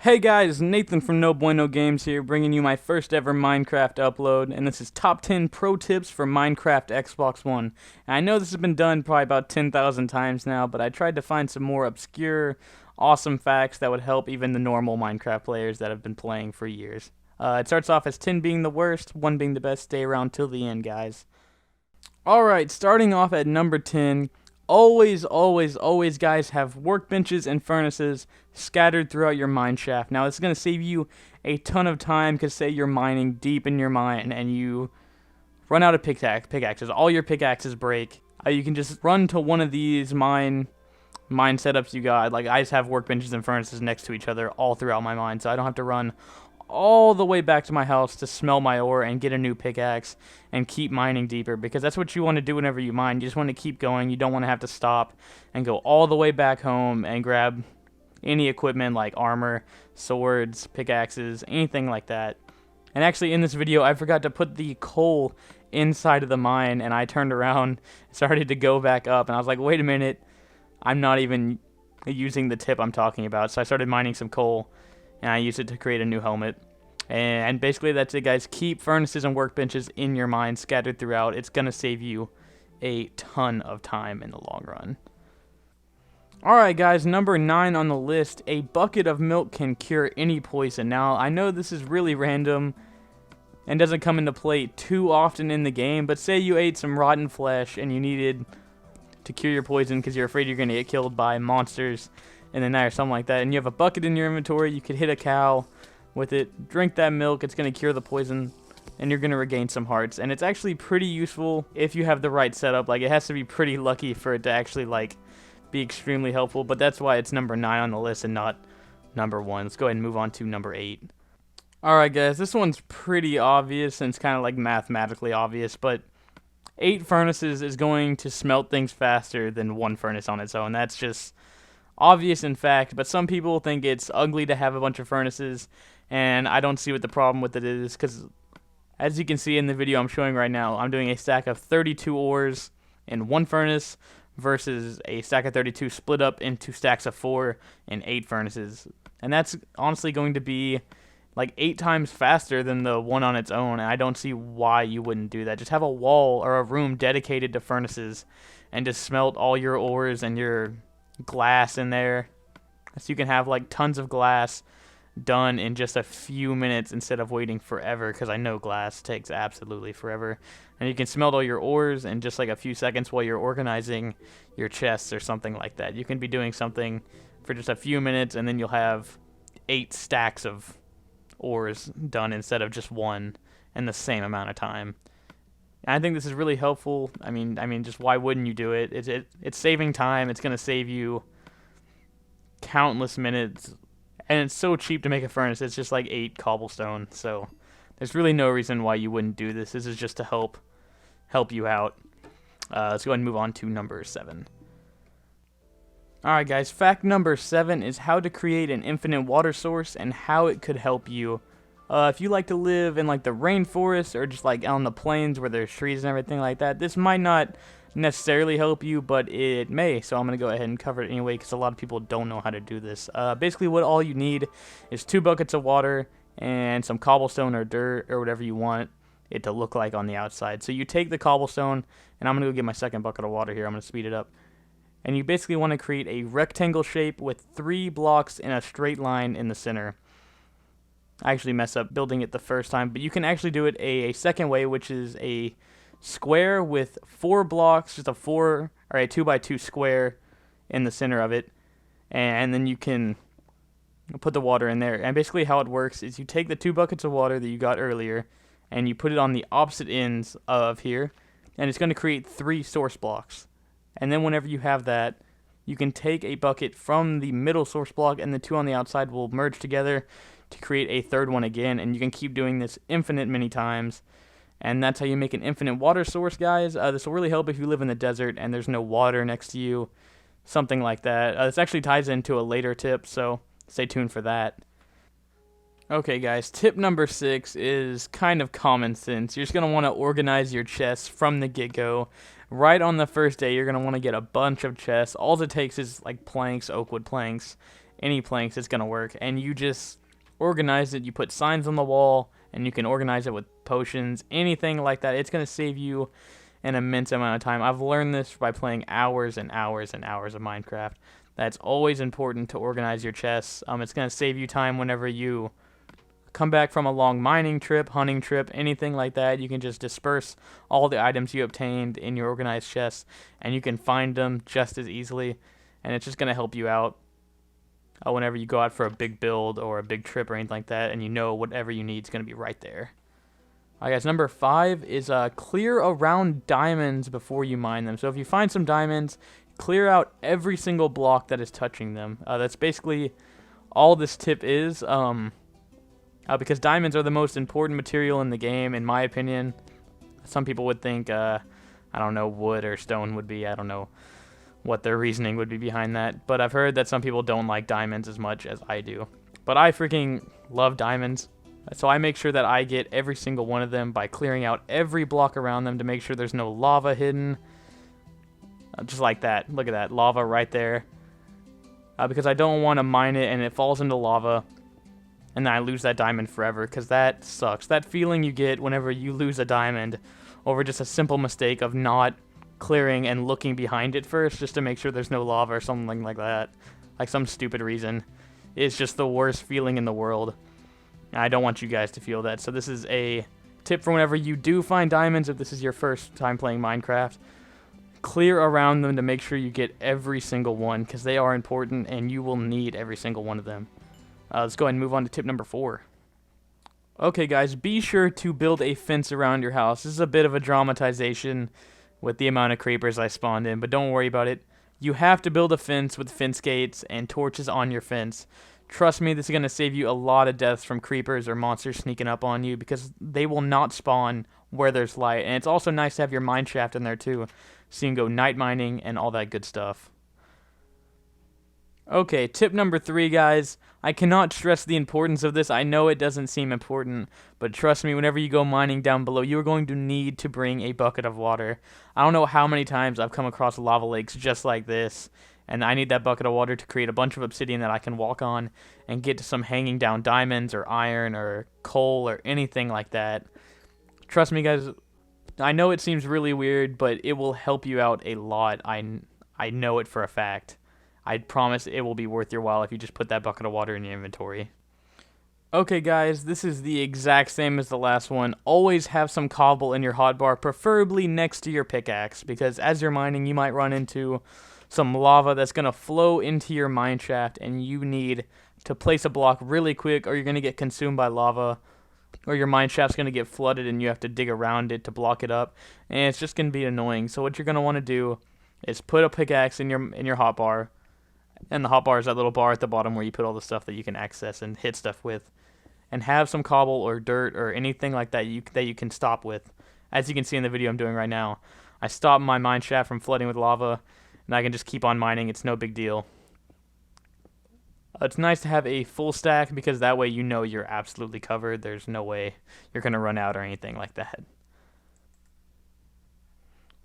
Hey guys, Nathan from No Bueno Games here, bringing you my first ever Minecraft upload, and this is top 10 pro tips for Minecraft Xbox One. And I know this has been done probably about 10,000 times now, but I tried to find some more obscure, awesome facts that would help even the normal Minecraft players that have been playing for years. It starts off as 10 being the worst, 1 being the best. Stay around till the end, guys. Alright, starting off at number 10. Always, guys, have workbenches and furnaces scattered throughout your mine shaft. Now, this is going to save you a ton of time, because say you're mining deep in your mine and you run out of pickaxes. All your pickaxes break. You can just run to one of these mine setups you got. Like, I just have workbenches and furnaces next to each other all throughout my mine, so I don't have to run all the way back to my house to smell my ore and get a new pickaxe and keep mining deeper, because that's what you want to do whenever you mine. You just want to keep going. You don't want to have to stop and go all the way back home and grab any equipment like armor, swords, pickaxes, anything like that. And actually, in this video, I forgot to put the coal inside of the mine, and I turned around, started to go back up, and I was like, wait a minute, I'm not even using the tip I'm talking about. So I started mining some coal, and I used it to create a new helmet. And basically that's it, guys. Keep furnaces and workbenches in your mine scattered throughout. It's going to save you a ton of time in the long run. Alright, guys, number 9 on the list. A bucket of milk can cure any poison. Now, I know this is really random and doesn't come into play too often in the game, but say you ate some rotten flesh and you needed to cure your poison because you're afraid you're going to get killed by monsters in the night or something like that, and you have a bucket in your inventory. You could hit a cow with it, drink that milk, it's going to cure the poison, and you're going to regain some hearts. And it's actually pretty useful if you have the right setup. Like, it has to be pretty lucky for it to actually, like, be extremely helpful, but that's why it's number 9 on the list and not number 1. Let's go ahead and move on to number 8. Alright, guys, this one's pretty obvious, and it's kind of, like, mathematically obvious, but 8 furnaces is going to smelt things faster than 1 furnace on its own. That's just obvious in fact, but some people think it's ugly to have a bunch of furnaces, and I don't see what the problem with it is, because as you can see in the video I'm showing right now, I'm doing a stack of 32 ores in 1 furnace versus a stack of 32 split up into stacks of 4 in 8 furnaces, and that's honestly going to be like 8 times faster than the one on its own, and I don't see why you wouldn't do that. Just have a wall or a room dedicated to furnaces and just smelt all your ores and your glass in there, so you can have like tons of glass done in just a few minutes instead of waiting forever, because I know glass takes absolutely forever. And you can smelt all your ores in just like a few seconds while you're organizing your chests or something like that. You can be doing something for just a few minutes, and then you'll have 8 stacks of ores done instead of just 1 in the same amount of time. And I think this is really helpful. I mean, just why wouldn't you do it? It's saving time. It's going to save you countless minutes. And it's so cheap to make a furnace. It's just like 8 cobblestone. So there's really no reason why you wouldn't do this. This is just to help you out. Let's go ahead and move on to number 7. Alright, guys. Fact number 7 is how to create an infinite water source and how it could help you. If you like to live in like the rainforest or just like on the plains where there's trees and everything like that, this might not necessarily help you, but it may. So I'm going to go ahead and cover it anyway, because a lot of people don't know how to do this. Basically what all you need is 2 buckets of water and some cobblestone or dirt or whatever you want it to look like on the outside. So you take the cobblestone, and I'm going to go get my second bucket of water here. I'm going to speed it up. And you basically want to create a rectangle shape with 3 blocks in a straight line in the center. I actually messed up building it the first time, but you can actually do it a second way, which is a square with 4 blocks, just a 2x2 square in the center of it, and then you can put the water in there. And basically how it works is you take the 2 buckets of water that you got earlier, and you put it on the opposite ends of here, and it's going to create 3 source blocks. And then whenever you have that, you can take a bucket from the middle source block, and the 2 on the outside will merge together to create a 3rd one again, and you can keep doing this infinite many times. And that's how you make an infinite water source, guys. This will really help if you live in the desert and there's no water next to you, something like that. This actually ties into a later tip, so stay tuned for that. Okay, guys, tip number 6 is kind of common sense. You're just going to want to organize your chests from the get-go. Right on the first day, you're going to want to get a bunch of chests. All it takes is like planks, oak wood planks, any planks, it's going to work. And you just organize it. You put signs on the wall, and you can organize it with potions, anything like that. It's going to save you an immense amount of time. I've learned this by playing hours and hours and hours of Minecraft. That's always important to organize your chests. It's going to save you time whenever you come back from a long mining trip, hunting trip, anything like that. You can just disperse all the items you obtained in your organized chests, and you can find them just as easily, and it's just going to help you out whenever you go out for a big build or a big trip or anything like that, and you know whatever you need is going to be right there. Alright guys, number 5 is clear around diamonds before you mine them. So if you find some diamonds, clear out every single block that is touching them. That's basically all this tip is, because diamonds are the most important material in the game, in my opinion. Some people would think, I don't know, wood or stone would be. I don't know what their reasoning would be behind that. But I've heard that some people don't like diamonds as much as I do. But I freaking love diamonds. So I make sure that I get every single one of them by clearing out every block around them to make sure there's no lava hidden. Just like that. Look at that. Lava right there. Because I don't want to mine it and it falls into lava and then I lose that diamond forever, because that sucks. That feeling you get whenever you lose a diamond over just a simple mistake of not clearing and looking behind it first just to make sure there's no lava or something like that. Like some stupid reason. It's just the worst feeling in the world. I don't want you guys to feel that. So this is a tip for whenever you do find diamonds, if this is your first time playing Minecraft. Clear around them to make sure you get every single one, because they are important and you will need every single one of them. Let's go ahead and move on to tip number 4. Okay guys, be sure to build a fence around your house. This is a bit of a dramatization with the amount of creepers I spawned in, but don't worry about it. You have to build a fence with fence gates and torches on your fence. Trust me, this is going to save you a lot of deaths from creepers or monsters sneaking up on you, because they will not spawn where there's light. And it's also nice to have your mine shaft in there too, so you can go night mining and all that good stuff. Okay, tip number 3, guys. I cannot stress the importance of this. I know it doesn't seem important, but trust me, whenever you go mining down below, you are going to need to bring a bucket of water. I don't know how many times I've come across lava lakes just like this, and I need that bucket of water to create a bunch of obsidian that I can walk on and get to some hanging down diamonds or iron or coal or anything like that. Trust me, guys, I know it seems really weird, but it will help you out a lot. I know it for a fact. I promise it will be worth your while if you just put that bucket of water in your inventory. Okay guys, this is the exact same as the last one. Always have some cobble in your hotbar, preferably next to your pickaxe, because as you're mining you might run into some lava that's going to flow into your mine shaft, and you need to place a block really quick or you're going to get consumed by lava, or your mine shaft's going to get flooded and you have to dig around it to block it up, and it's just going to be annoying. So what you're going to want to do is put a pickaxe in your hotbar. And the hotbar is that little bar at the bottom where you put all the stuff that you can access and hit stuff with. And have some cobble or dirt or anything like that that you can stop with. As you can see in the video I'm doing right now, I stopped my mine shaft from flooding with lava, and I can just keep on mining. It's no big deal. It's nice to have a full stack, because that way you know you're absolutely covered. There's no way you're going to run out or anything like that.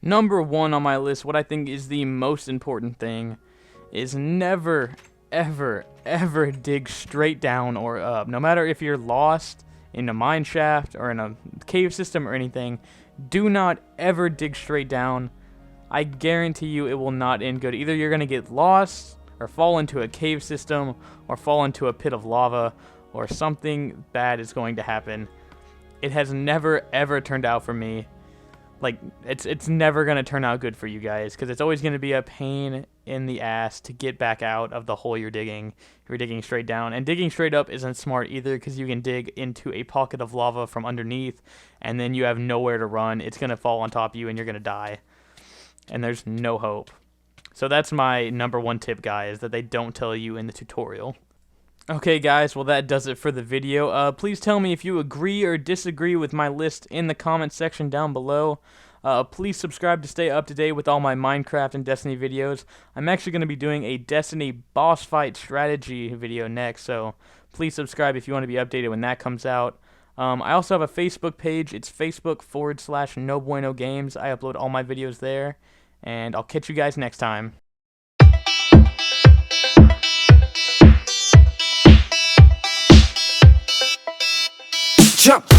Number 1 on my list, what I think is the most important thing, is never, ever, ever dig straight down or up. No matter if you're lost in a mine shaft or in a cave system or anything, do not ever dig straight down. I guarantee you it will not end good. Either you're going to get lost, or fall into a cave system, or fall into a pit of lava, or something bad is going to happen. It has never, ever turned out for me. Like, it's never going to turn out good for you guys, because it's always going to be a pain in the ass to get back out of the hole you're digging if you're digging straight down. And digging straight up isn't smart either, because you can dig into a pocket of lava from underneath, and then you have nowhere to run. It's going to fall on top of you, and you're going to die. And there's no hope. So that's my number 1 tip, guys, that they don't tell you in the tutorial. Okay guys, well that does it for the video. Please tell me if you agree or disagree with my list in the comment section down below. Please subscribe to stay up to date with all my Minecraft and Destiny videos. I'm actually going to be doing a Destiny boss fight strategy video next, so please subscribe if you want to be updated when that comes out. I also have a Facebook page. It's facebook.com/NoBuenoGames. I upload all my videos there, and I'll catch you guys next time. jump.